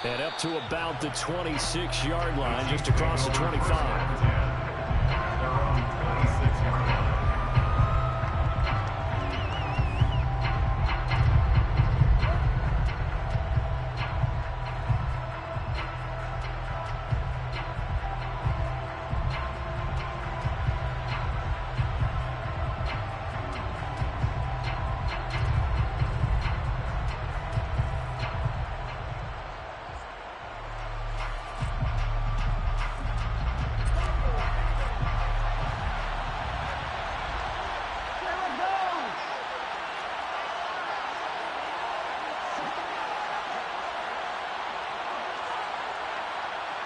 And up to about the 26-yard line, just across the 25.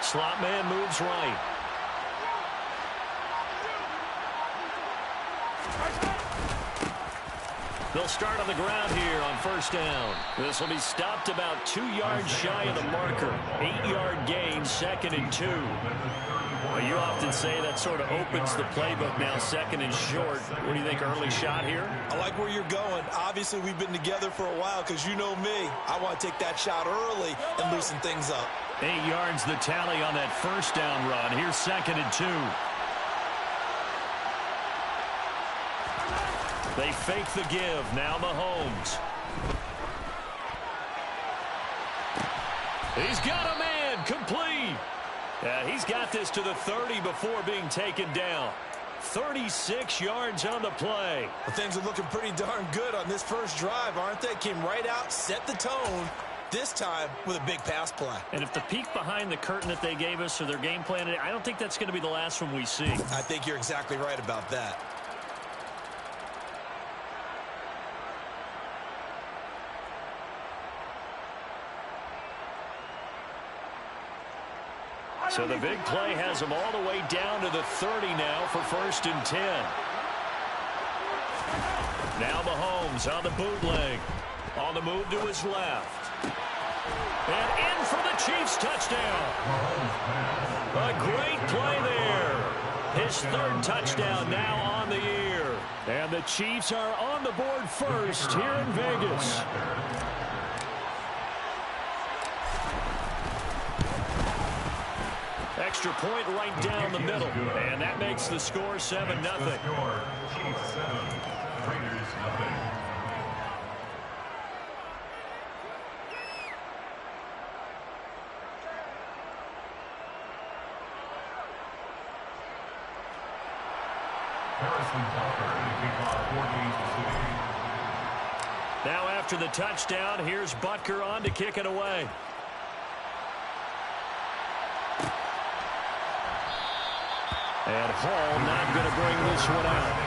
Slot man moves right. They'll start on the ground here on first down. This will be stopped about 2 yards shy of the marker. 8-yard gain, 2nd and 2. Well, you often say that sort of opens the playbook now, 2nd and short. What do you think, early shot here? I like where you're going. Obviously, we've been together for a while because you know me. I want to take that shot early and loosen things up. 8 yards the tally on that first down run. Here's 2nd and 2. They fake the give. Now Mahomes. He's got a man. Complete. He's got this to the 30 before being taken down. 36 yards on the play. Well, things are looking pretty darn good on this first drive, aren't they? Came right out, set the tone. This time with a big pass play. And if the peek behind the curtain that they gave us or their game plan, I don't think that's going to be the last one we see. I think you're exactly right about that. So the big play has them all the way down to the 30 now for 1st and 10. Now Mahomes on the bootleg. On the move to his left. And in for the Chiefs touchdown. A great play there. His 3rd touchdown now on the year. And the Chiefs are on the board first here in Vegas. Extra point right down the middle. And that makes the score 7-0. Chiefs 7, Raiders nothing. Now after the touchdown, here's Butker on to kick it away. And Hall not going to bring this one out.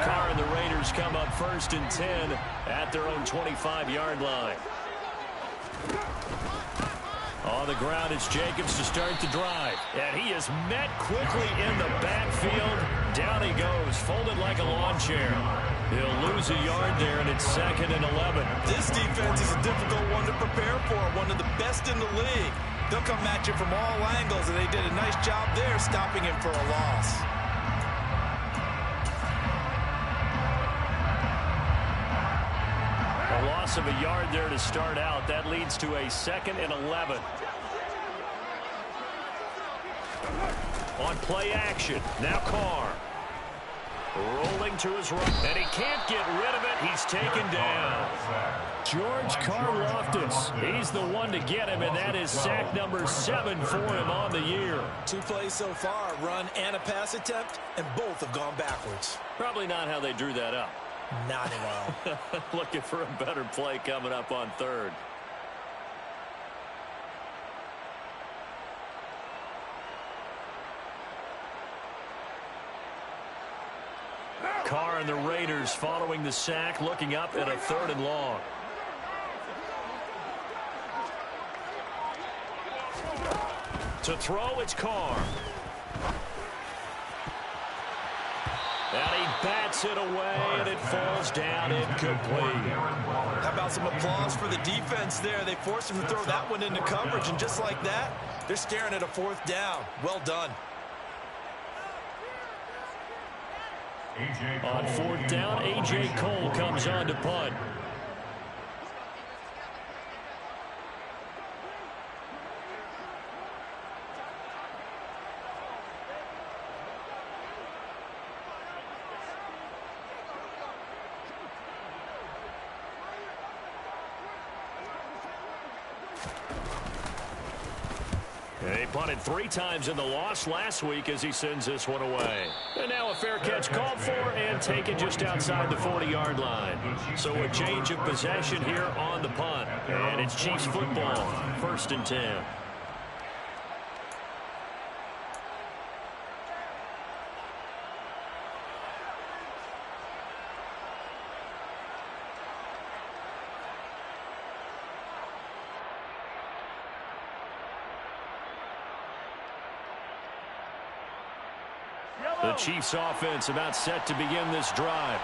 Carr and the Raiders come up 1st and 10 at their own 25-yard line. On the ground, it's Jacobs to start the drive. And he is met quickly in the backfield. Down he goes, folded like a lawn chair. He'll lose a yard there, and it's 2nd and 11. This defense is a difficult one to prepare for, one of the best in the league. They'll come at you from all angles, and they did a nice job there stopping him for a loss. A loss of a yard there to start out. That leads to a 2nd and 11. On play action. Now Carr. Rolling to his right. And he can't get rid of it. He's taken down. George Karlaftis. He's the one to get him, and that is sack number 7 for him on the year. 2 plays so far, a run and a pass attempt, and both have gone backwards. Probably not how they drew that up. Not at all. Looking for a better play coming up on 3rd. Carr and the Raiders following the sack, looking up at a 3rd and long. To throw, it's Carr. And he bats it away, and it falls down incomplete. How about some applause for the defense there? They forced him to throw that one into coverage, and just like that, they're staring at a 4th down. Well done. On 4th down, A.J. Cole comes on to punt. He punted 3 times in the loss last week as he sends this one away. And now a fair catch called for and taken just outside the 40-yard line. So a change of possession here on the punt. And it's Chiefs football, 1st and 10. The Chiefs offense about set to begin this drive.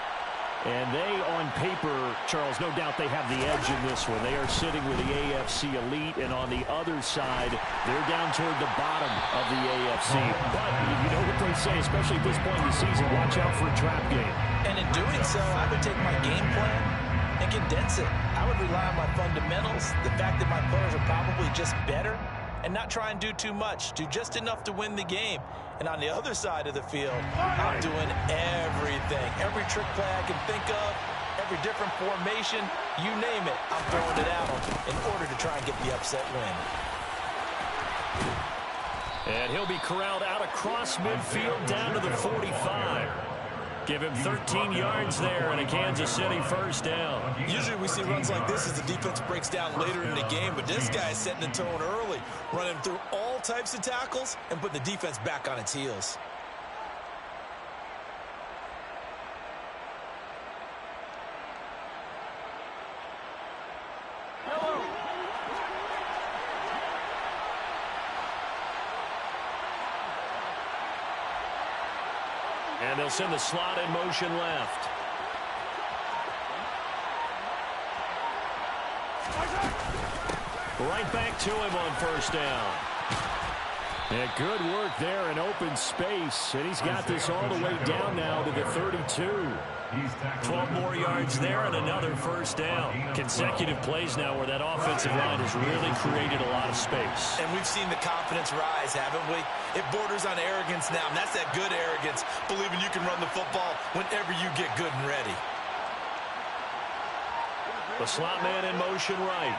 And they, on paper, Charles, no doubt they have the edge in this one. They are sitting with the AFC elite, and on the other side, they're down toward the bottom of the AFC. But you know what they say, especially at this point in the season, watch out for a trap game. And in doing so, I would take my game plan and condense it. I would rely on my fundamentals, the fact that my players are probably just better, and not try and do too much, do just enough to win the game. And on the other side of the field, I'm doing everything. Every trick play I can think of, every different formation, you name it, I'm throwing it out in order to try and get the upset win. And he'll be corralled out across midfield down to the 45. Give him 13 yards there and a Kansas City 1st down. Usually we see runs like this as the defense breaks down later in the game, but this guy is setting the tone early, running through all types of tackles and putting the defense back on its heels. And they'll send the slot in motion left. Right back to him on 1st down. And good work there in open space. And he's got this all the way down now to the 32. 12 more yards there and another 1st down. Consecutive plays now where that offensive line has really created a lot of space. And we've seen the confidence rise, haven't we? It borders on arrogance now, and that's that good arrogance, believing you can run the football whenever you get good and ready. The slot man in motion right.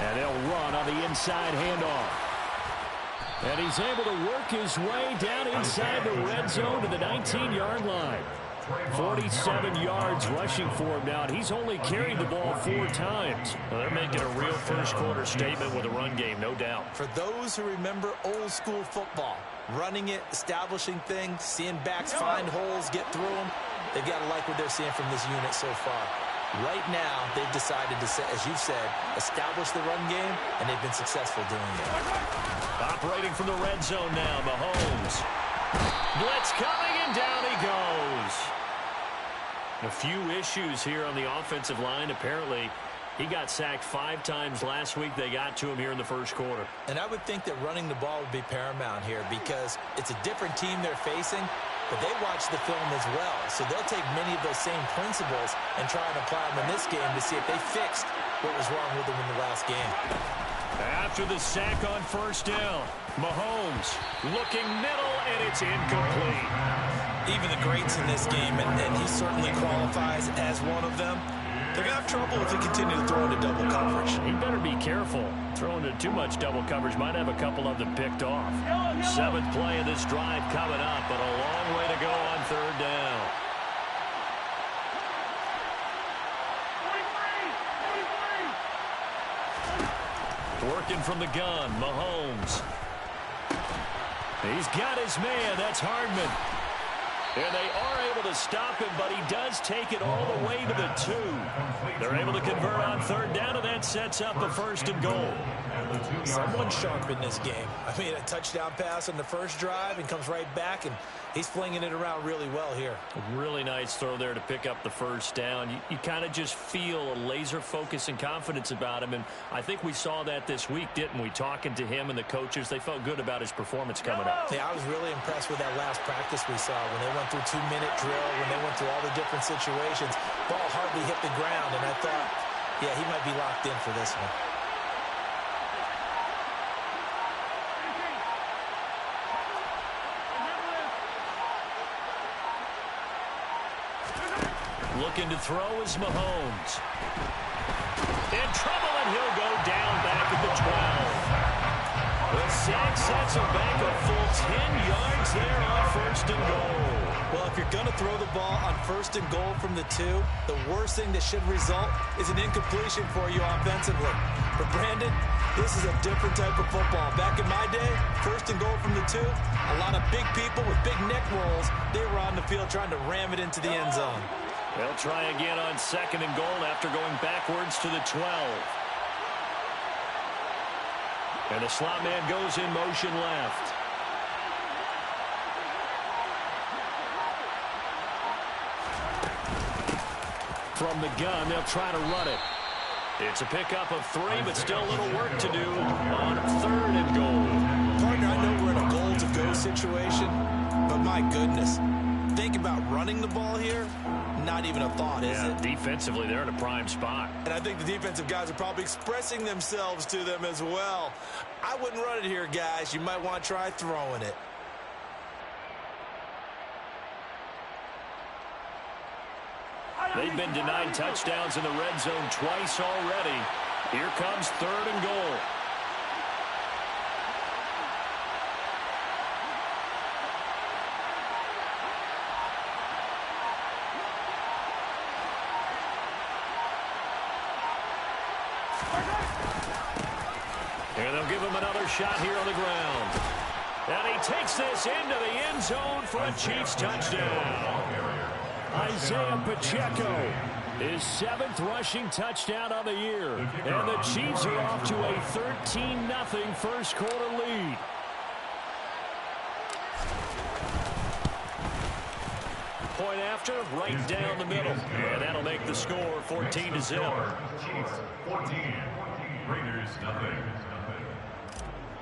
And they'll run on the inside handoff. And he's able to work his way down inside the red zone to the 19-yard line. 47 yards rushing for him now, and he's only carried the ball 4 times. Well, they're making a real first-quarter statement with a run game, no doubt. For those who remember old-school football, running it, establishing things, seeing backs find holes, get through them, they've got to like what they're seeing from this unit so far. Right now, they've decided to, as you've said, establish the run game, and they've been successful doing it. Operating from the red zone now, Mahomes. Blitz coming, and down he goes. A few issues here on the offensive line. Apparently, he got sacked 5 times last week. They got to him here in the first quarter. And I would think that running the ball would be paramount here because it's a different team they're facing, but they watch the film as well. So they'll take many of those same principles and try and apply them in this game to see if they fixed what was wrong with them in the last game. After the sack on 1st down, Mahomes looking middle, and it's incomplete. Even the greats in this game, and he certainly qualifies as one of them, they're going to have trouble if they continue to throw into double coverage. He better be careful. Throwing into too much double coverage might have a couple of them picked off. 7th play of this drive coming up, but a long way to go on 3rd down. Working from the gun, Mahomes. He's got his man. That's Hardman. And they are able to stop him, but he does take it all the way to the 2. They're able to convert on 3rd down, and that sets up a 1st and goal. at the 2-yard Someone line. sharp in this game. I mean, a touchdown pass on the first drive and comes right back, and he's flinging it around really well here. A really nice throw there to pick up the first down. You kind of just feel a laser focus and confidence about him, and I think we saw that this week, didn't we? Talking to him and the coaches, they felt good about his performance coming up. Yeah, I was really impressed with that last practice we saw when they went through 2-minute drill, when they went through all the different situations. Ball hardly hit the ground, and I thought, yeah, he might be locked in for this one. Looking to throw is Mahomes. In trouble, and he'll go down back at the 12. The sack sets him back a full 10 yards there on 1st and goal. Well, if you're going to throw the ball on 1st and goal from the 2, the worst thing that should result is an incompletion for you offensively. But Brandon, this is a different type of football. Back in my day, 1st and goal from the 2, a lot of big people with big neck rolls, they were on the field trying to ram it into the end zone. They'll try again on 2nd and goal after going backwards to the 12. And the slot man goes in motion left. From the gun, they'll try to run it. It's a pickup of 3, but still a little work to do on 3rd and goal. Partner, I know we're in a goal-to-go situation, but my goodness, think about running the ball here. Not even a thought, is it? Defensively, they're in a prime spot. And I think the defensive guys are probably expressing themselves to them as well. I wouldn't run it here, guys. You might want to try throwing it. They've been denied touchdowns in the red zone twice already. Here comes 3rd and goal. And they'll give him another shot here on the ground. And he takes this into the end zone for a Chiefs touchdown. Isaiah Pacheco, his 7th rushing touchdown of the year. And the Chiefs are off to a 13-0 first quarter lead. Point after, right down the middle. And that'll make the score 14-0. Chiefs 14, Raiders nothing.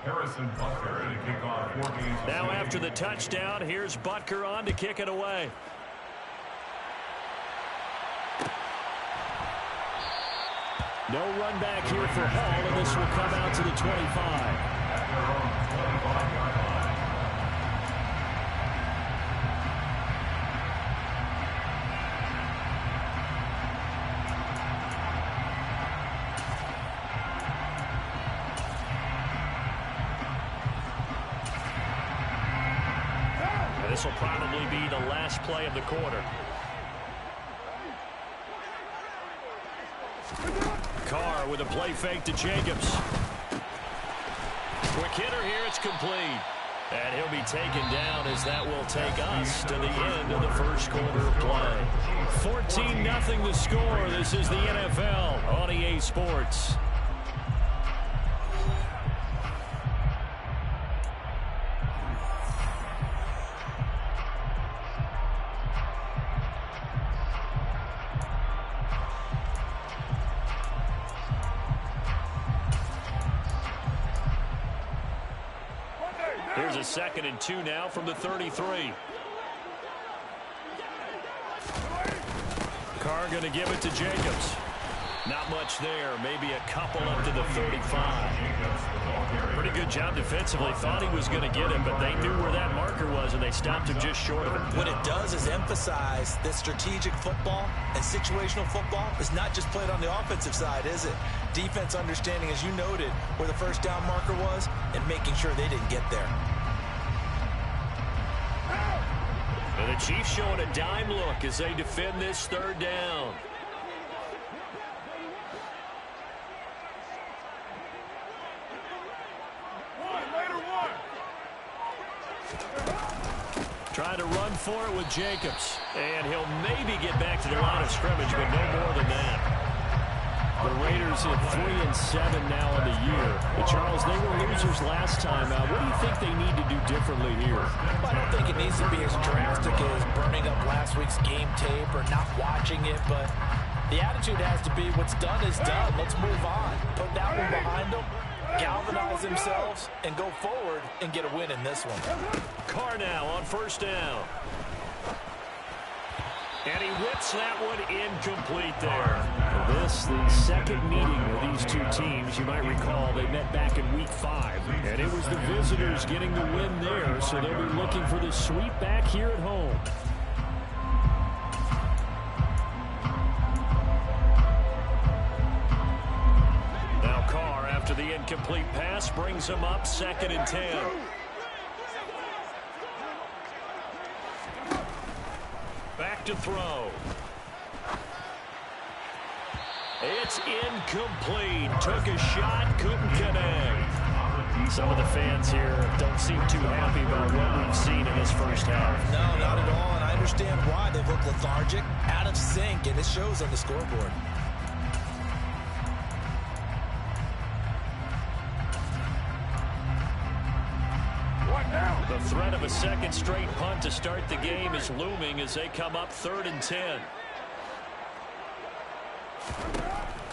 Harrison Butker to kick off 4 games. Now after the touchdown, here's Butker on to kick it away. No run back here for Hall, and this will come out to the 25. At their own 25-yard line. And this will probably be the last play of the quarter. Carr with a play fake to Jacobs. Quick hitter here, it's complete. And he'll be taken down as that will take us to the end of the first quarter of play. 14-0 the score. This is the NFL on EA Sports. Here's a 2nd and 2 now from the 33. Carr going to give it to Jacobs. Not much there. Maybe a couple up to the 35. Pretty good job defensively. Thought he was going to get him, but they knew where that marker was, and they stopped him just short of it. What it does is emphasize that strategic football and situational football is not just played on the offensive side, is it? Defense understanding, as you noted, where the first down marker was and making sure they didn't get there. And the Chiefs showing a dime look as they defend this 3rd down. Trying to run for it with Jacobs. And he'll maybe get back to the line of scrimmage, but no more than that. The Raiders at 3-7 now in the year. But Charles, they were losers last time out. What do you think they need to do differently here? Well, I don't think it needs to be as drastic as burning up last week's game tape or not watching it, but the attitude has to be what's done is done. Let's move on. Put that one behind them, galvanize themselves, and go forward and get a win in this one. Carr now on first down. And he whips that one incomplete there. This, the second meeting of these two teams. You might recall they met back in Week 5. And it was the visitors getting the win there, so they'll be looking for the sweep back here at home. Now Carr, after the incomplete pass, brings him up 2nd and 10. Back to throw. It's incomplete. Took a shot, couldn't connect. Some of the fans here don't seem too happy about what we've seen in this first half. No, not at all, and I understand why. They've looked lethargic, out of sync, and it shows on the scoreboard. The threat of a second straight punt to start the game is looming as they come up 3rd and 10.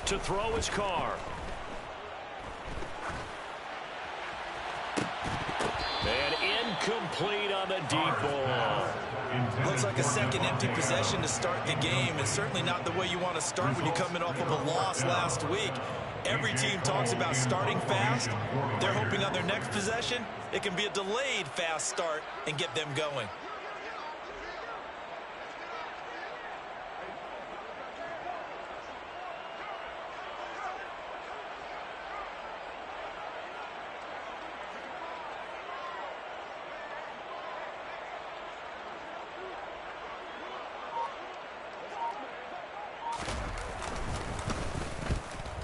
To throw his Carr. And incomplete on the deep ball. Looks like a second empty possession to start the game, and certainly not the way you want to start when you're coming off of a loss last week. Every team talks about starting fast. They're hoping on their next possession, it can be a delayed fast start and get them going.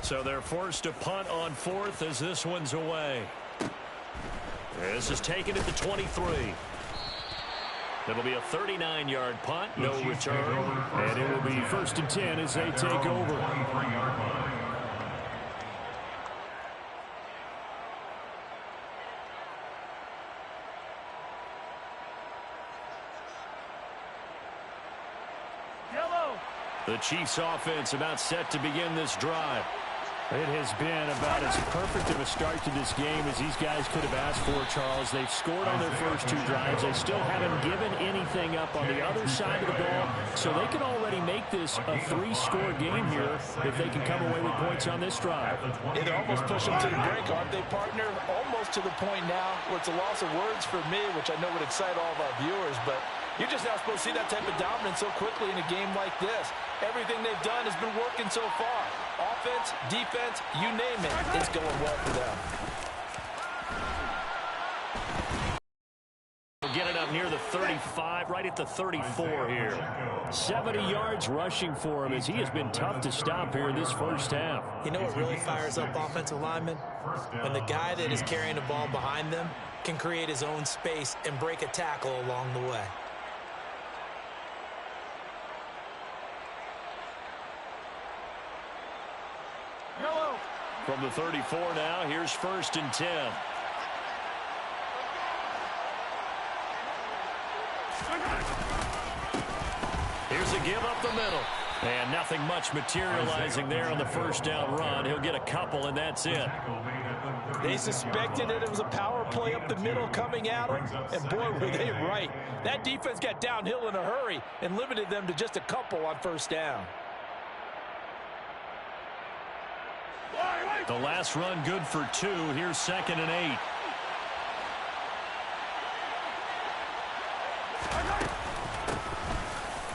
So they're forced to punt on 4th as this one's away. This is taken at the 23. It'll be a 39-yard punt, no return, and it will be 1st and 10 as they take over. The Chiefs offense about set to begin this drive. It has been about as perfect of a start to this game as these guys could have asked for, Charles. They've scored on their first 2 drives. They still haven't given anything up on the other side of the ball, so they can already make this a 3-score game here if they can come away with points on this drive. Yeah, they're almost pushing to the brink, aren't they, partner? Almost to the point now where it's a loss of words for me, which I know would excite all of our viewers, but you're just not supposed to see that type of dominance so quickly in a game like this. Everything they've done has been working so far. Offense, defense, you name it, it's going well for them. We'll get it up near the 35, right at the 34 here. 70 yards rushing for him as he has been tough to stop here in this first half. You know what really fires up offensive linemen? When the guy that is carrying the ball behind them can create his own space and break a tackle along the way. From the 34 now, here's 1st and 10. Here's a give up the middle. And nothing much materializing there on the first down run. He'll get a couple, and that's it. They suspected that it was a power play up the middle coming at them, and boy, were they right. That defense got downhill in a hurry and limited them to just a couple on first down. The last run good for 2. Here's 2nd and 8.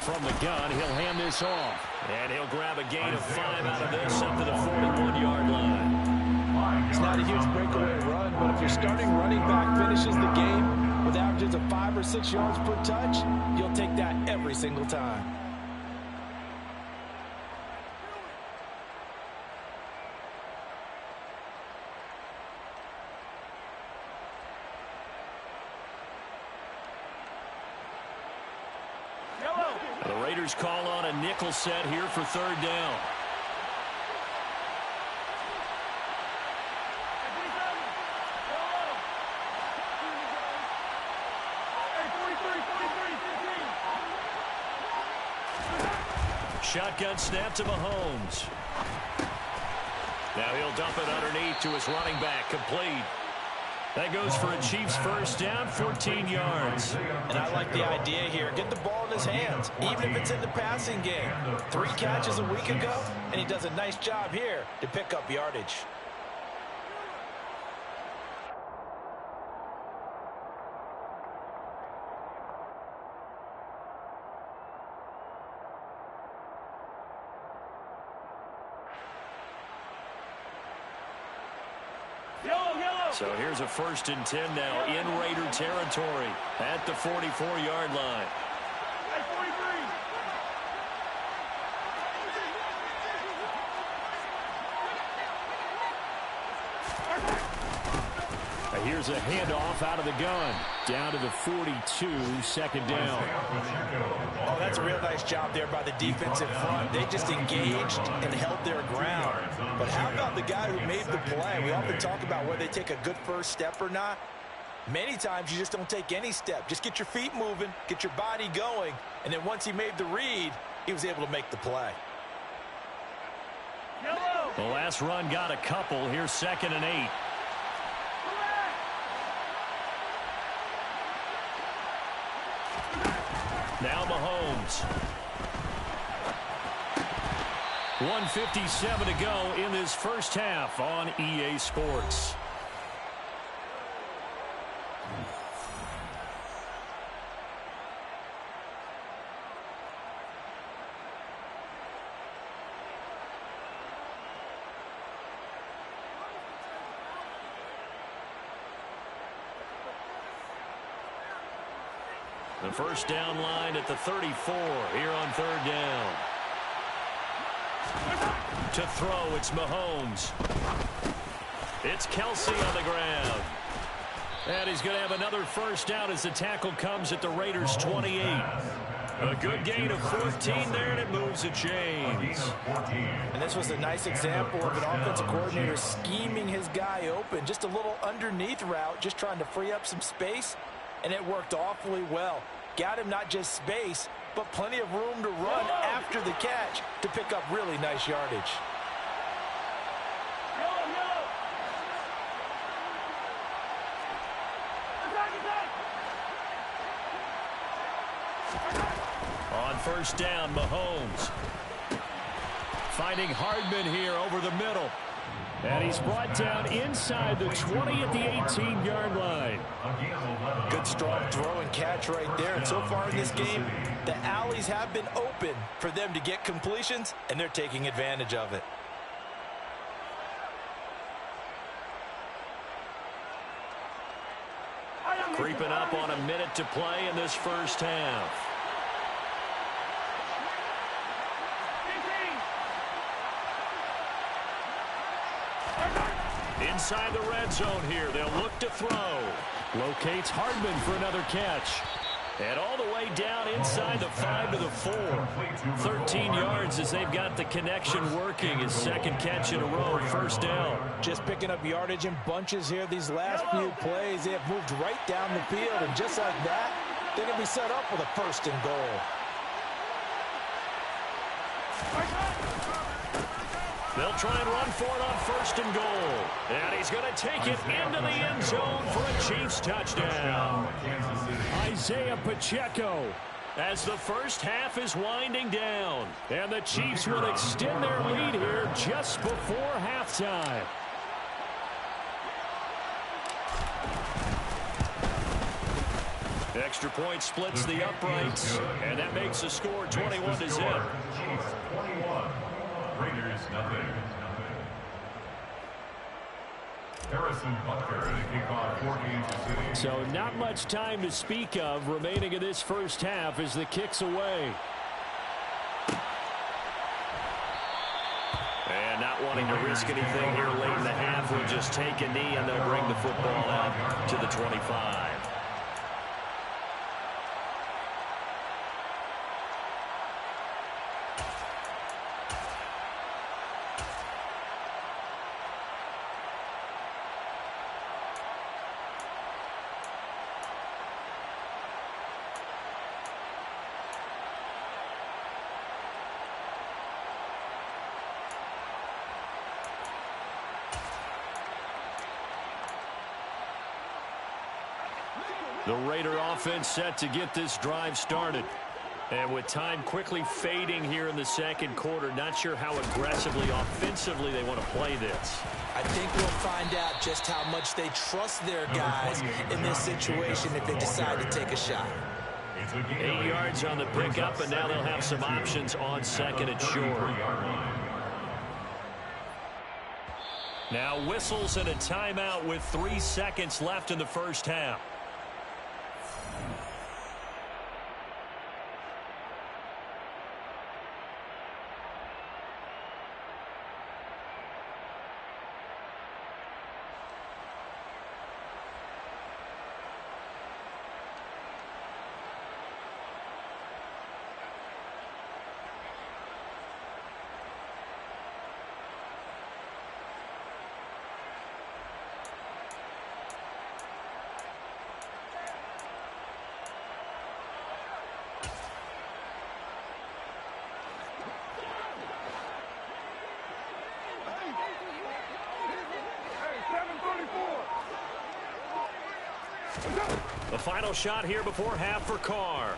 From the gun, he'll hand this off. And he'll grab a gain of 5 out of this up to the 41-yard line. It's not a huge breakaway run, but if your starting running back finishes the game with averages of 5 or 6 yards per touch, you'll take that every single time. The Raiders call on a nickel set here for 3rd down. Shotgun snap to Mahomes. Now he'll dump it underneath to his running back, complete. That goes for a Chiefs first down, 14 yards. And I like the idea here. Get the ball in his hands, even if it's in the passing game. 3 catches a week ago, and he does a nice job here to pick up yardage. So here's a 1st and 10 now in Raider territory at the 44-yard line. Here's a handoff out of the gun. Down to the 42, 2nd down. Oh, that's a real nice job there by the defensive front. They just engaged and held their ground. But how about the guy who made the play? We often talk about whether they take a good first step or not. Many times you just don't take any step. Just get your feet moving, get your body going, and then once he made the read, he was able to make the play. The last run got a couple. Here's 2nd and 8. Now Mahomes. 1:57 to go in this first half on EA Sports. The first down line at the 34 here on 3rd down. To throw, it's Mahomes. It's Kelsey on the ground. And he's going to have another first down as the tackle comes at the Raiders' 28. A good gain of 14 there, and it moves the chains. And this was a nice example of an offensive coordinator scheming his guy open. Just a little underneath route, just trying to free up some space. And it worked awfully well. Got him not just space, but plenty of room to run after the catch to pick up really nice yardage. On first down, Mahomes. Finding Hardman here over the middle. And he's brought down inside the 20 at the 18-yard line. Good strong throw and catch right there. And so far in this game, the alleys have been open for them to get completions, and they're taking advantage of it. Creeping up on a minute to play in this first half. Inside the red zone here. They'll look to throw. Locates Hardman for another catch. And all the way down inside the 5 to the 4. 13 yards as they've got the connection working. His 2nd catch in a row, first down. Just picking up yardage in bunches here. These last few plays, they have moved right down the field. And just like that, they're going to be set up with a 1st and goal. They'll try and run for it on 1st and goal. And he's going to take it into the end zone for a Chiefs touchdown. Isaiah Pacheco as the first half is winding down. And the Chiefs will extend their lead here just before halftime. Extra point splits the uprights. And that makes the score 21 to zip. Chiefs 21. Raiders nothing. Harrison Butker to kick off 14 to So not much time to speak of remaining in this first half as the kick's away. And not wanting to risk anything here late in the half, we'll just take a knee and they'll bring the football out to the 25. The Raider offense set to get this drive started. And with time quickly fading here in the second quarter, not sure how aggressively, offensively they want to play this. I think we'll find out just how much they trust their guys in this situation if they decide to take a shot. 8 yards on the pickup, and now they'll have some options on second and short. Now whistles and a timeout with 3 seconds left in the first half. The final shot here before half for Carr.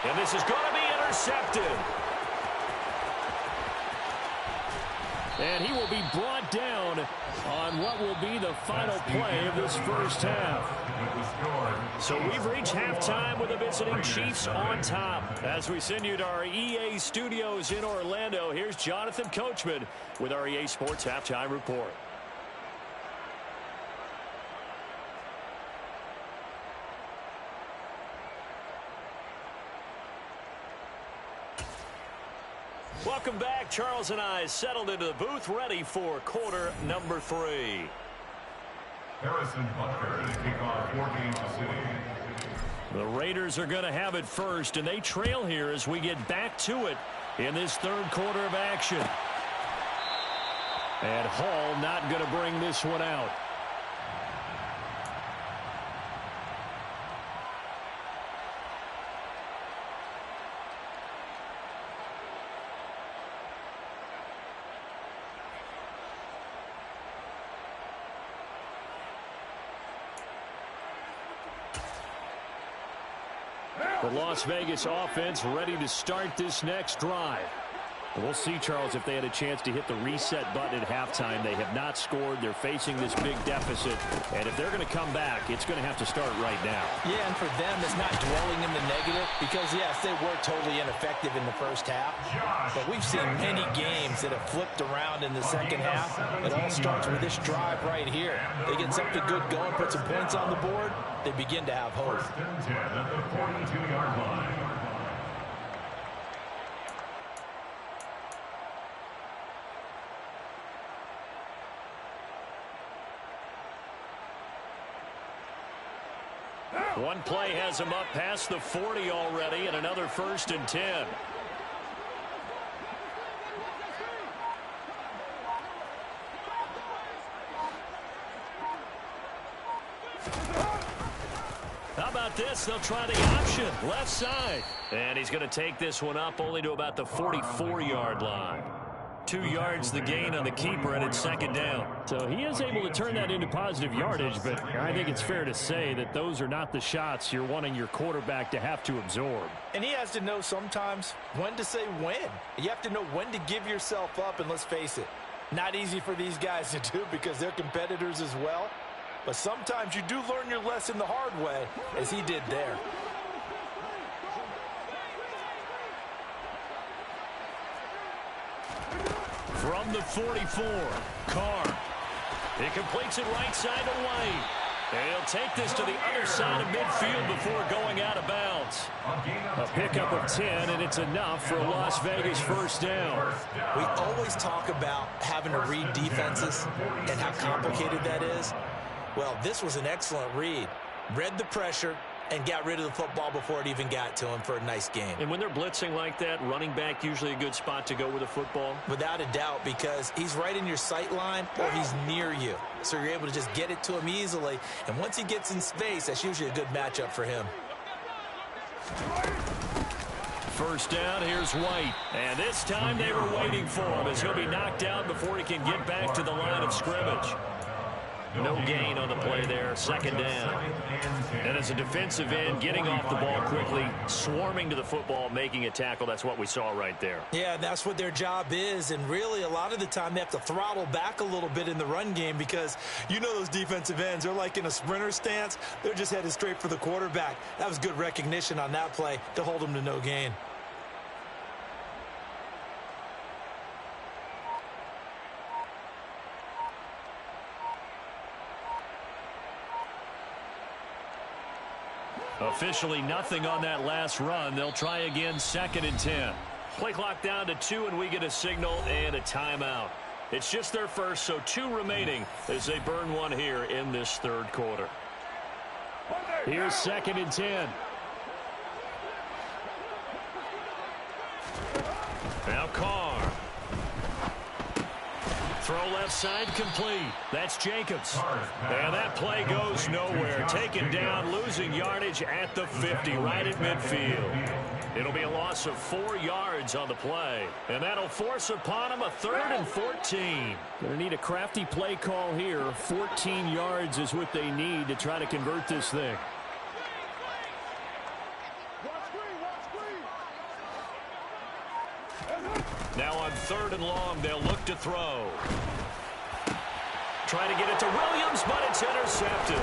And this is going to be intercepted. And he will be brought down on what will be the final play of this first half. So we've reached halftime with the visiting Chiefs on top. As we send you to our EA studios in Orlando, here's Jonathan Coachman with our EA Sports Halftime Report. Welcome back. Charles and I settled into the booth, ready for quarter number 3. Harrison Butker to kick off 4 Kansas City. The Raiders are going to have it first, and they trail here as we get back to it in this third quarter of action. And Hall not going to bring this one out. The Las Vegas offense ready to start this next drive. And we'll see, Charles, if they had a chance to hit the reset button at halftime. They have not scored. They're facing this big deficit. And if they're going to come back, it's going to have to start right now. Yeah, and for them, it's not dwelling in the negative because, yes, they were totally ineffective in the first half. But we've seen many games that have flipped around in the second half. It all starts with this drive right here. They get something good going, put some points on the board, they begin to have hope. First and 10 at the 42-yard line. One play has him up past the 40 already, and another first and 10. How about this? They'll try the option, left side. And he's going to take this one up only to about the 44-yard line. 2 yards the gain on the keeper, and it's second down. So he is able to turn that into positive yardage, but I think it's fair to say that those are not the shots you're wanting your quarterback to have to absorb. And he has to know sometimes when to say when. You have to know when to give yourself up, and let's face it, not easy for these guys to do because they're competitors as well. But sometimes you do learn your lesson the hard way, as he did there. From the 44, Carr. He completes it right side to White. And he'll take this to the other side of midfield before going out of bounds. A pickup of 10, and it's enough for a Las Vegas first down. We always talk about having to read defenses and how complicated that is. Well, this was an excellent read. Read the pressure and got rid of the football before it even got to him for a nice game. And when they're blitzing like that, running back usually a good spot to go with the football? Without a doubt, because he's right in your sight line or he's near you. So you're able to just get it to him easily. And once he gets in space, that's usually a good matchup for him. First down, here's White. And this time they were waiting for him as he'll be knocked out before he can get back to the line of scrimmage. No gain on the play there, second down. And as a defensive end, getting off the ball quickly, swarming to the football, making a tackle, that's what we saw right there. Yeah, that's what their job is, and really a lot of the time they have to throttle back a little bit in the run game because you know those defensive ends, they're like in a sprinter stance. They're just headed straight for the quarterback. That was good recognition on that play to hold them to no gain. Officially nothing on that last run. They'll try again, 2nd and 10. Play clock down to 2, and we get a signal and a timeout. It's just their first, so 2 remaining as they burn one here in this third quarter. Here's 2nd and 10. Now Carr. Throw left side complete. That's Jacobs. And that play goes nowhere. Taken down, losing yardage at the 50, right at midfield. It'll be a loss of 4 yards on the play. And that'll force upon him a 3rd and 14. Going to need a crafty play call here. 14 yards is what they need to try to convert this thing. Now on 3rd and long, they'll look to throw. Try to get it to Williams, but it's intercepted.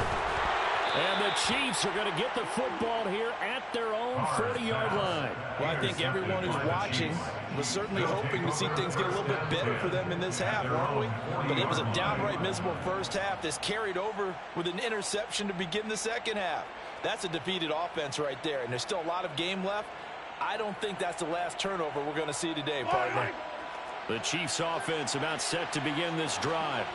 And the Chiefs are going to get the football here at their own 40-yard line. Well, I think everyone who's watching was certainly hoping to see things get a little bit better for them in this half, weren't we? But it was a downright miserable first half that's carried over with an interception to begin the second half. That's a defeated offense right there, and there's still a lot of game left. I don't think that's the last turnover we're going to see today, partner. The Chiefs offense about set to begin this drive.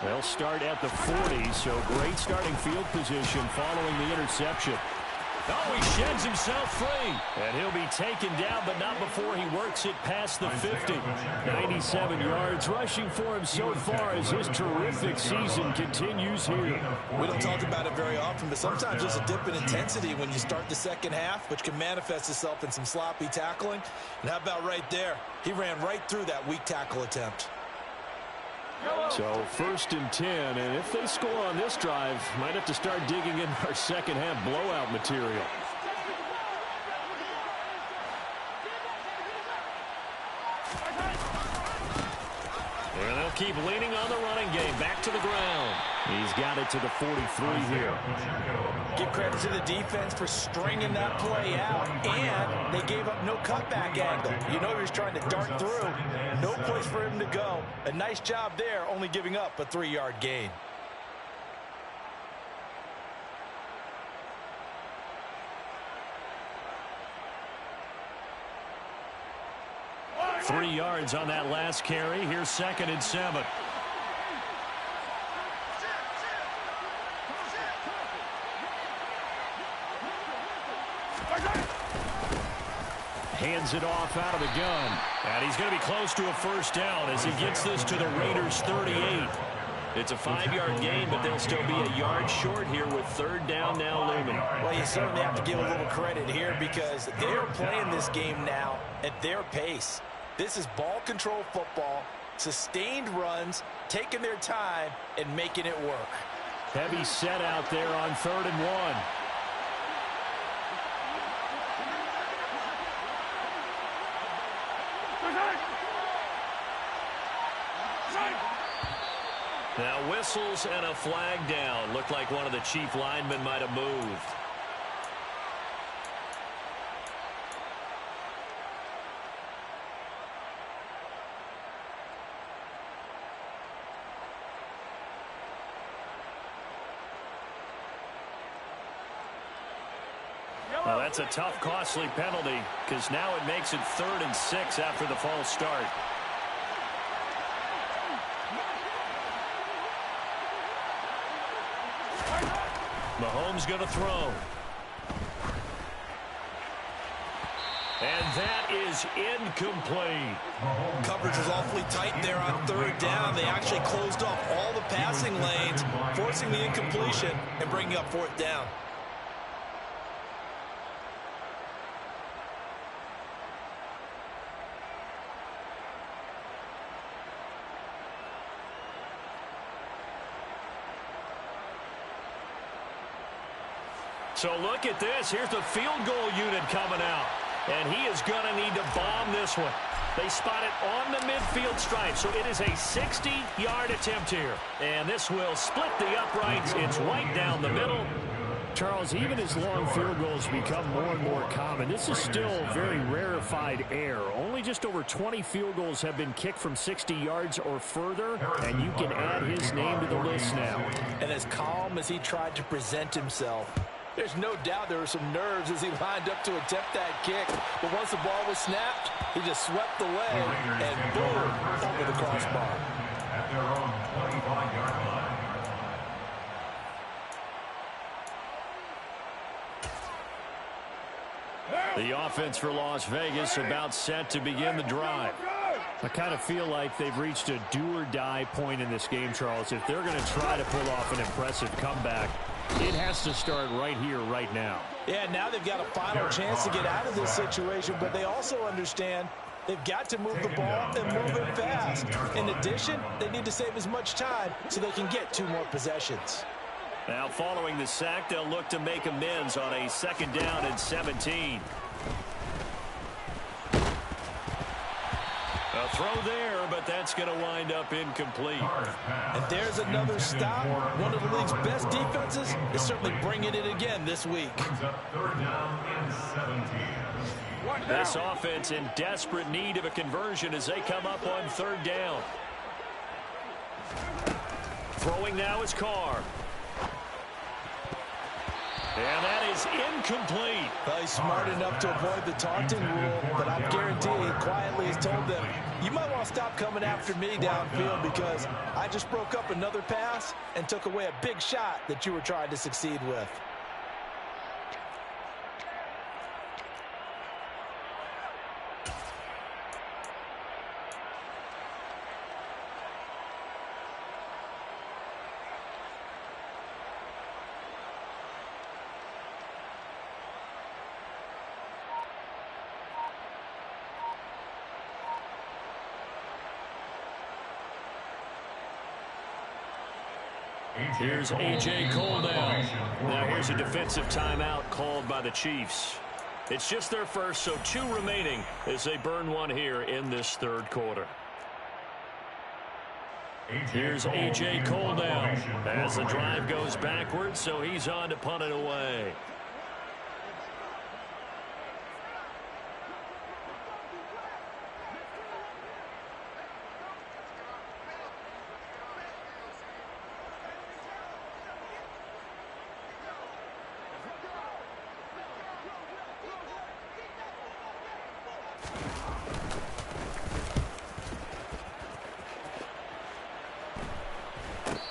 They'll start at the 40, so great starting field position following the interception. Oh, he sheds himself free. And he'll be taken down, but not before he works it past the 50. 97 yards rushing for him so far as his terrific season continues here. We don't talk about it very often, but sometimes there's a dip in intensity when you start the second half, which can manifest itself in some sloppy tackling. And how about right there? He ran right through that weak tackle attempt. So 1st and 10, and if they score on this drive, might have to start digging in our second half blowout material. And they'll keep leaning on the running game. Back to the ground. He's got it to the 43 here. Give credit to the defense for stringing that play out, and they gave up no cutback angle. You know he was trying to dart through. No place for him to go. A nice job there, only giving up a 3-yard gain. Three yards on that last carry. Here's 2nd and 7. Hands it off out of the gun. And he's going to be close to a first down as he gets this to the Raiders' 38. It's a 5-yard gain, but they'll still be a yard short here with 3rd down now looming. Well, you certainly have to give a little credit here because they're playing this game now at their pace. This is ball control football, sustained runs, taking their time, and making it work. Heavy set out there on 3rd and 1. Now whistles and a flag down. Looked like one of the Chief linemen might have moved. Well, that's a tough, costly penalty because now it makes it 3rd and 6 after the false start. Mahomes going to throw. And that is incomplete. Coverage was awfully tight there on 3rd down. They actually closed off all the passing lanes, forcing the incompletion and bringing up 4th down. So look at this. Here's the field goal unit coming out. And he is going to need to bomb this one. They spot it on the midfield stripe, so it is a 60-yard attempt here. And this will split the uprights. It's right down the middle. Charles, even as long field goals become more and more common, this is still very rarefied air. Only just over 20 field goals have been kicked from 60 yards or further, and you can add his name to the list now. And as calm as he tried to present himself, there's no doubt there were some nerves as he lined up to attempt that kick. But once the ball was snapped, he just swept away and boom, over the crossbar. At their own 25-yard line. The offense for Las Vegas about set to begin the drive. I kind of feel like they've reached a do-or-die point in this game, Charles. If they're going to try to pull off an impressive comeback, it has to start right here, right now. Yeah, now they've got a final chance to get out of this situation, but they also understand they've got to move the ball and move it fast. In addition, they need to save as much time so they can get 2 more possessions. Now, following the sack, they'll look to make amends on a 2nd down and 17. A throw there, but that's going to wind up incomplete. And there's another stop. One of the league's best defenses is certainly bringing it again this week. Brings up 3rd down and 17. This offense in desperate need of a conversion as they come up on 3rd down. Throwing now is Carr. And that is incomplete. Well, he's smart enough to avoid the taunting rule, but I'm guaranteeing quietly has told them, you might want to stop coming after me downfield because I just broke up another pass and took away a big shot that you were trying to succeed with. Here's A.J. Cole now. Now here's a defensive timeout called by the Chiefs. It's just their first, so 2 remaining as they burn one here in this 3rd quarter. Here's A.J. Cole now as the drive goes backwards, so he's on to punt it away.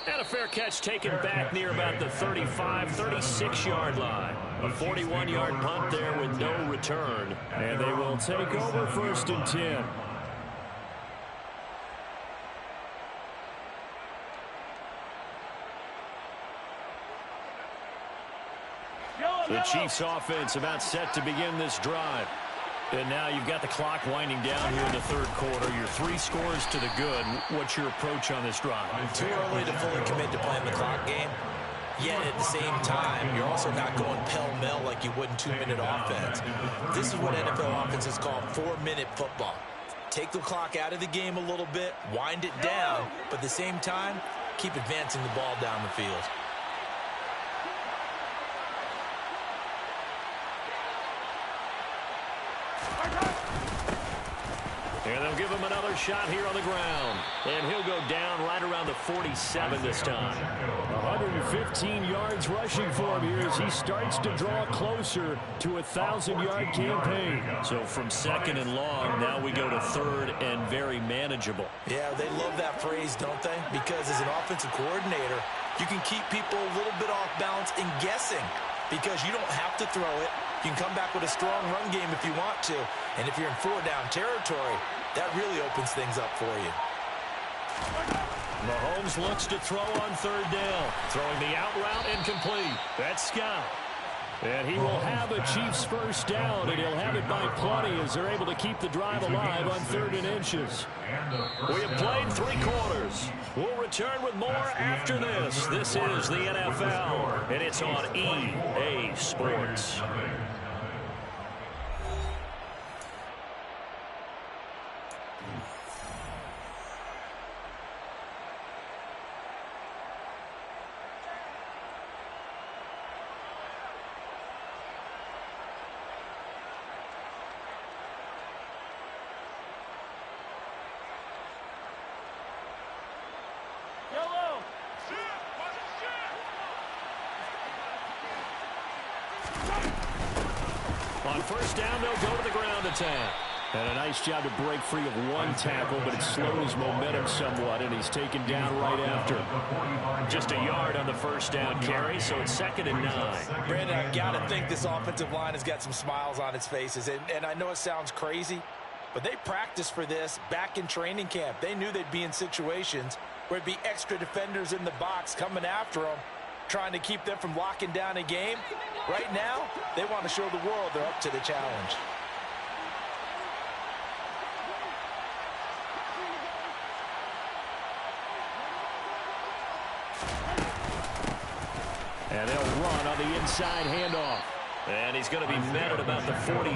And a fair catch taken back near about the 35, 36-yard line. A 41-yard punt there with no return. And they will take over 1st and 10. The Chiefs offense about set to begin this drive. And now you've got the clock winding down here in the 3rd quarter. Your 3 scores to the good. What's your approach on this drive? Too early to fully commit to playing the clock game. Yet at the same time, you're also not going pell-mell like you would in 2-minute offense. This is what NFL offenses call 4-minute football. Take the clock out of the game a little bit, wind it down, but at the same time, keep advancing the ball down the field. And they'll give him another shot here on the ground. And he'll go down right around the 47 this time. 115 yards rushing for him here as he starts to draw closer to a 1,000-yard campaign. So from 2nd and long, now we go to 3rd and very manageable. Yeah, they love that phrase, don't they? Because as an offensive coordinator, you can keep people a little bit off balance and guessing because you don't have to throw it. You can come back with a strong run game if you want to. And if you're in 4-down territory, that really opens things up for you. Mahomes looks to throw on 3rd down. Throwing the out route incomplete. That's Scott. And he will have a Chiefs first down, and he'll have it by plenty as they're able to keep the drive alive on 3rd and inches. We have played 3 quarters. We'll return with more after this. This is the NFL, and it's on EA Sports. On first down, they'll go to the ground attack. And a nice job to break free of 1 tackle, but it slowed his momentum somewhat, and he's taken down right after. Just a yard on the first down carry, so it's 2nd and 9. Brandon, I've got to think this offensive line has got some smiles on its faces. And I know it sounds crazy, but they practiced for this back in training camp. They knew they'd be in situations where it'd be extra defenders in the box coming after them, trying to keep them from locking down a game. Right now, they want to show the world they're up to the challenge. And they'll run on the inside handoff. And he's going to be met at about the 43.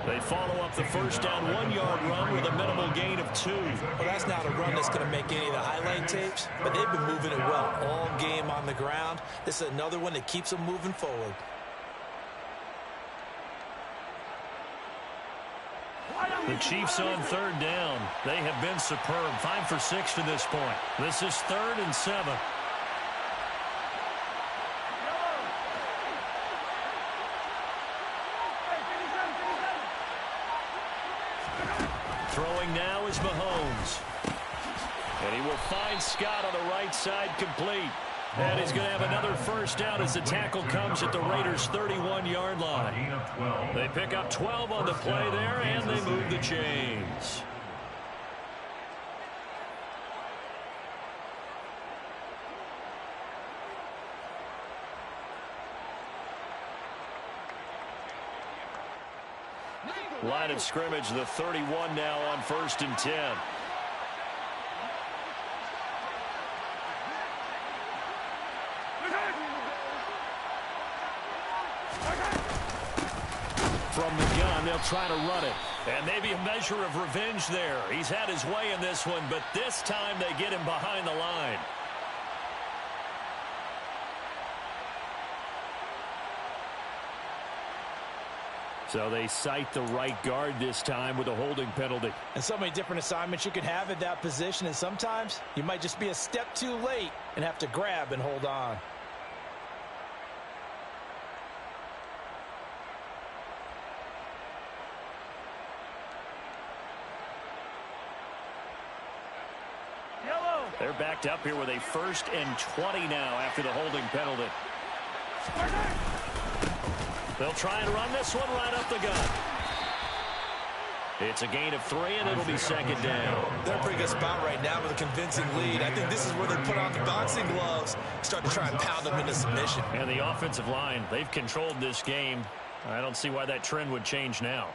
They follow up the first down 1-yard run with a minimal gain of 2. Well, that's not a run that's going to make any of the highlight tapes, but they've been moving it well all game on the ground. This is another one that keeps them moving forward. The Chiefs on 3rd down. They have been superb. 5 for 6 to this point. This is 3rd and 7. Throwing now is Mahomes. And he will find Scott on the right side complete. And he's going to have another first down as the tackle comes at the Raiders' 31-yard line. They pick up 12 on the play there, and they move the chains. Line of scrimmage, the 31 now on 1st and 10. From the gun, they'll try to run it. And maybe a measure of revenge there. He's had his way in this one, but this time they get him behind the line. So they cite the right guard this time with a holding penalty. And so many different assignments you can have at that position, and sometimes you might just be a step too late and have to grab and hold on. They're backed up here with a 1st and 20 now after the holding penalty. They'll try and run this one right up the gut. It's a gain of 3, and it'll be 2nd down. They're in a pretty good spot right now with a convincing lead. I think this is where they put on the boxing gloves, start to try and pound them into submission. And the offensive line, they've controlled this game. I don't see why that trend would change now.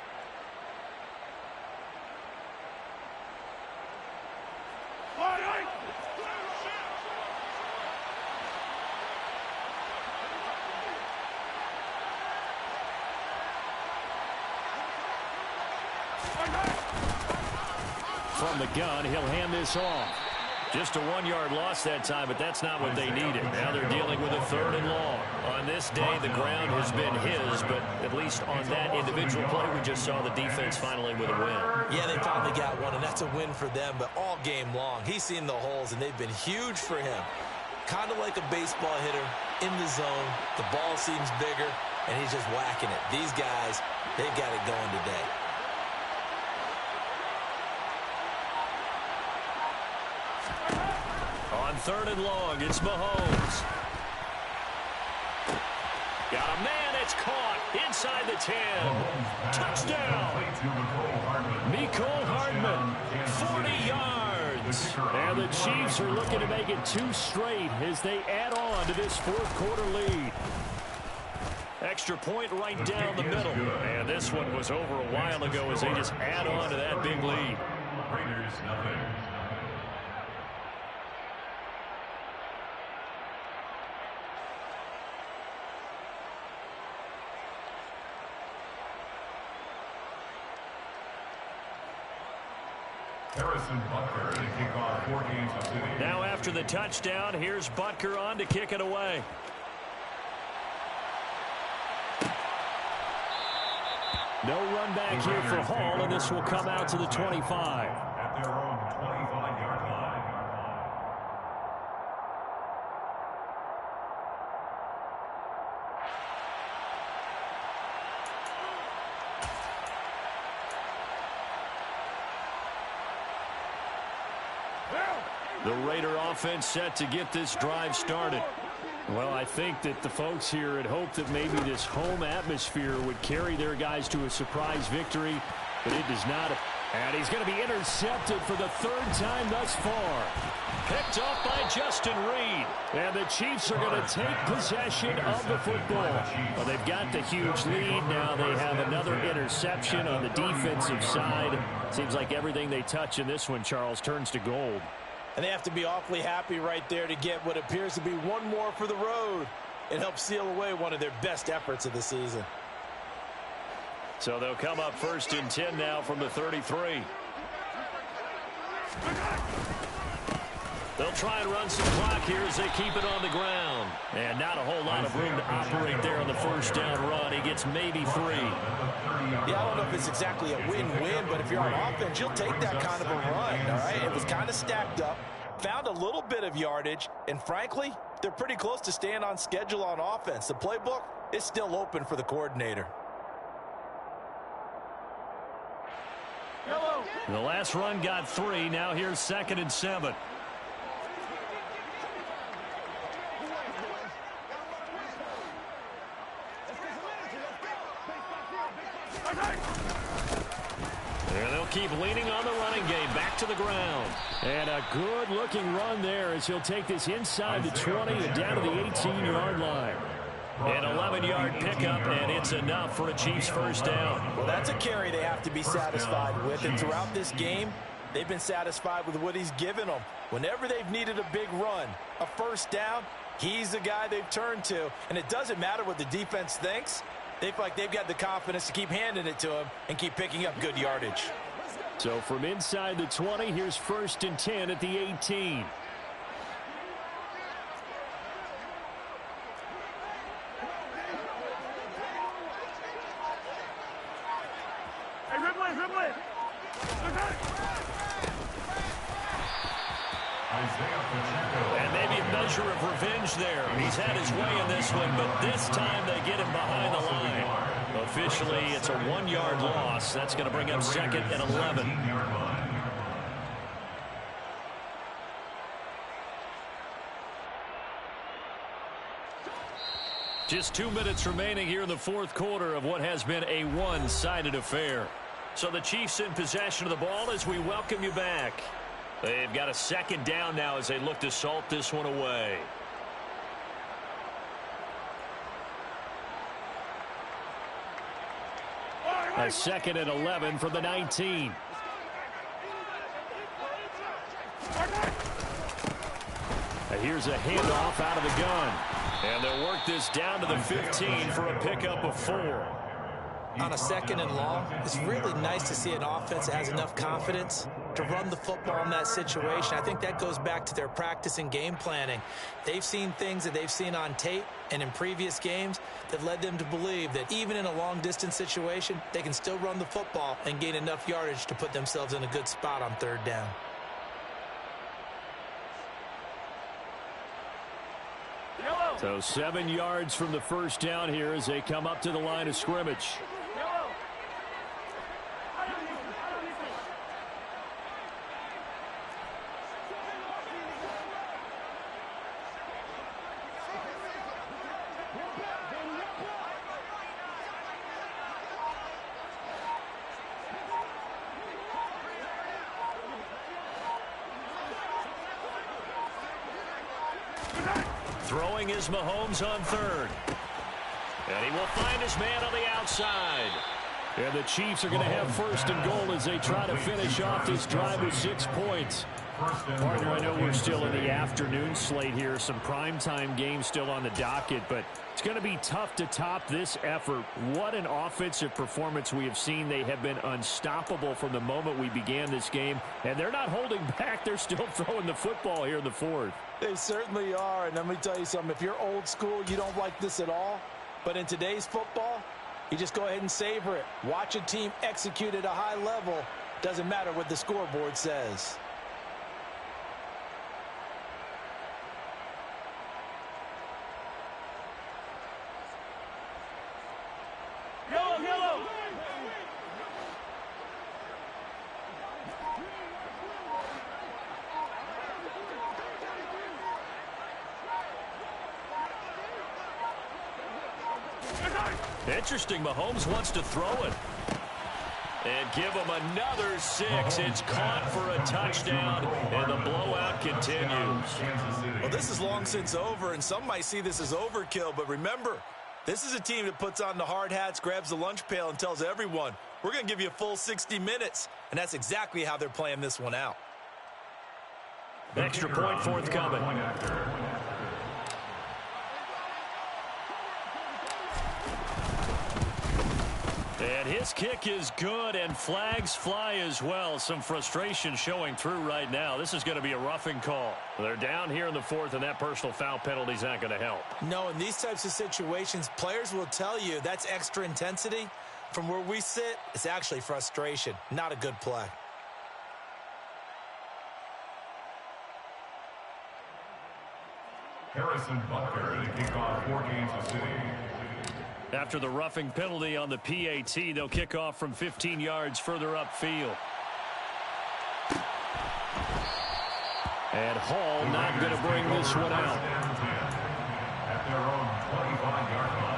From the gun, he'll hand this off. Just a 1-yard loss that time, but that's not what they needed. Now they're dealing with a 3rd and long. On this day, the ground has been his, but at least on that individual play, we just saw the defense finally with a win. Yeah, they finally got one, and that's a win for them, but all game long, he's seen the holes, and they've been huge for him. Kind of like a baseball hitter in the zone. The ball seems bigger, and he's just whacking it. These guys, they've got it going today. On 3rd and long, it's Mahomes. Got a man, it's caught inside the 10. Touchdown. Mecole Hardman, 40 yards. And the Chiefs are looking to make it 2 straight as they add on to this 4th quarter lead. Extra point right down the middle. And this one was over a while ago as they just add on to that big lead. Raiders, nothing. Harrison Butker to kick off for Kansas City. Now after the touchdown, here's Butker on to kick it away. No run back here for Hall, and this will come out to the 25. At their own 25-yard line. The Raider offense set to get this drive started. Well, I think that the folks here had hoped that maybe this home atmosphere would carry their guys to a surprise victory, but it does not. And he's going to be intercepted for the third time thus far. Picked up by Justin Reed. And the Chiefs are going to take possession of the football. Well, they've got the huge lead. Now they have another interception on the defensive side. Seems like everything they touch in this one, Charles, turns to gold. And they have to be awfully happy right there to get what appears to be one more for the road. It helps seal away one of their best efforts of the season. So they'll come up 1st and 10 now from the 33. They'll try and run some clock here as they keep it on the ground. And not a whole lot of room to operate there on the first down run. He gets maybe 3. Yeah, I don't know if it's exactly a win-win, but if you're on offense, you'll take that kind of a run, all right? It was kind of stacked up, found a little bit of yardage, and frankly, they're pretty close to staying on schedule on offense. The playbook is still open for the coordinator. The last run got 3. Now here's 2nd and 7. And they'll keep leaning on the running game. Back to the ground. And a good-looking run there as he'll take this inside the 20 and down to the 18-yard line. An 11-yard pickup, and it's enough for a Chiefs first down. Well, that's a carry they have to be satisfied with. And throughout this game, they've been satisfied with what he's given them. Whenever they've needed a big run, a first down, he's the guy they've turned to. And it doesn't matter what the defense thinks. They feel like they've got the confidence to keep handing it to him and keep picking up good yardage. So from inside the 20, here's 1st and 10 at the 18. And maybe a measure of revenge there. He's had his way in this one, but this time they get him behind the line. Officially, it's a 1-yard loss. That's going to bring up 2nd and 11. Just 2 minutes remaining here in the 4th quarter of what has been a one-sided affair. So the Chiefs in possession of the ball as we welcome you back. They've got a 2nd down now as they look to salt this one away. A 2nd and 11 from the 19. And here's a handoff out of the gun. And they'll work this down to the 15 for a pickup of 4. On a 2nd and long, it's really nice to see an offense that has enough confidence to run the football in that situation. I think that goes back to their practice and game planning. They've seen things that they've seen on tape and in previous games that led them to believe that even in a long-distance situation, they can still run the football and gain enough yardage to put themselves in a good spot on 3rd down. So 7 yards from the first down here as they come up to the line of scrimmage. Throwing is Mahomes on 3rd. And he will find his man on the outside. And the Chiefs are going to have first and goal as they try to finish off this drive with 6 points. Partner, I know we're still in the afternoon slate here. Some primetime games still on the docket, but it's going to be tough to top this effort. What an offensive performance we have seen. They have been unstoppable from the moment we began this game, and they're not holding back. They're still throwing the football here in the fourth. They certainly are, and let me tell you something. If you're old school, you don't like this at all. But in today's football, you just go ahead and savor it. Watch a team execute at a high level. Doesn't matter what the scoreboard says. Interesting, Mahomes wants to throw it. And give him another 6. It's caught for a touchdown, and the blowout continues. Well, this is long since over, and some might see this as overkill, but remember, this is a team that puts on the hard hats, grabs the lunch pail, and tells everyone, we're going to give you a full 60 minutes. And that's exactly how they're playing this one out. Extra point forthcoming. And his kick is good, and flags fly as well. Some frustration showing through right now. This is going to be a roughing call. They're down here in the fourth, and that personal foul penalty is not going to help. No, in these types of situations, players will tell you that's extra intensity. From where we sit, it's actually frustration, not a good play. Harrison Butker to kick off for Kansas City. After the roughing penalty on the PAT, they'll kick off from 15 yards further upfield. And Hall not going to bring this one out. At their own 25-yard line.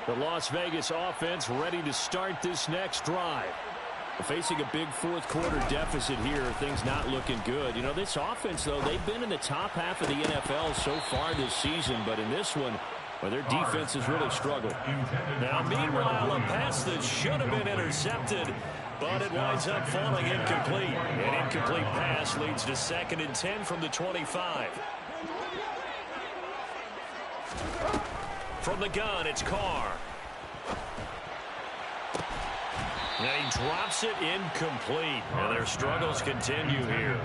The Las Vegas offense ready to start this next drive. Facing a big fourth quarter deficit here, things not looking good. You know, this offense, though, they've been in the top half of the NFL so far this season, but in this one, well, their defense has really struggled. Now, meanwhile, a pass that should have been intercepted, but it winds up falling incomplete. An incomplete pass leads to 2nd and 10 from the 25. From the gun, it's Carr. And he drops it incomplete. And their struggles continue here.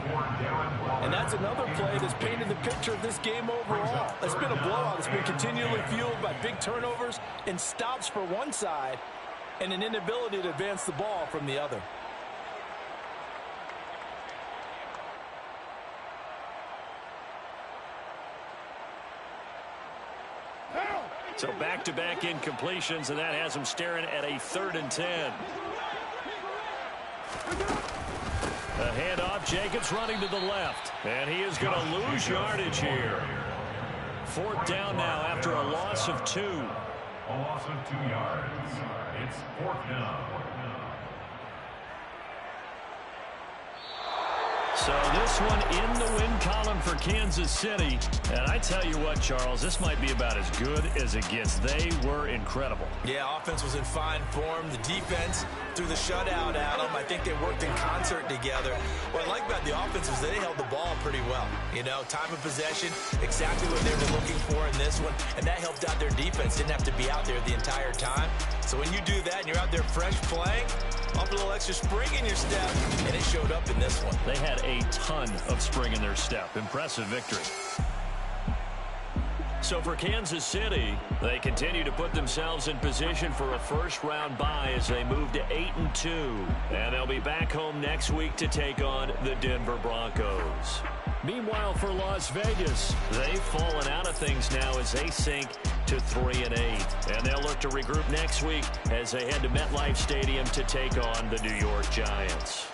And that's another play that's painted the picture of this game overall. It's been a blowout. It's been continually fueled by big turnovers and stops for one side and an inability to advance the ball from the other. So back-to-back incompletions, and that has him staring at a 3rd and 10. A handoff, Jacobs running to the left. And he is going to lose yardage here. 4th down now after a loss of 2. A loss of 2 yards. It's 4th down. So this one in the win column for Kansas City. And I tell you what, Charles, this might be about as good as it gets. They were incredible. Yeah, offense was in fine form. The defense threw the shutout at them. I think they worked in concert together. What I like about the offense is they held the ball pretty well. You know, time of possession, exactly what they were looking for in this one. And that helped out their defense. Didn't have to be out there the entire time. So when you do that and you're out there fresh playing, off a little extra spring in your step, and it showed up in this one. They had a ton of spring in their step. Impressive victory. So for Kansas City, they continue to put themselves in position for a first-round bye as they move to 8-2. And they'll be back home next week to take on the Denver Broncos. Meanwhile, for Las Vegas, they've fallen out of things now as they sink to 3-8. And they'll look to regroup next week as they head to MetLife Stadium to take on the New York Giants.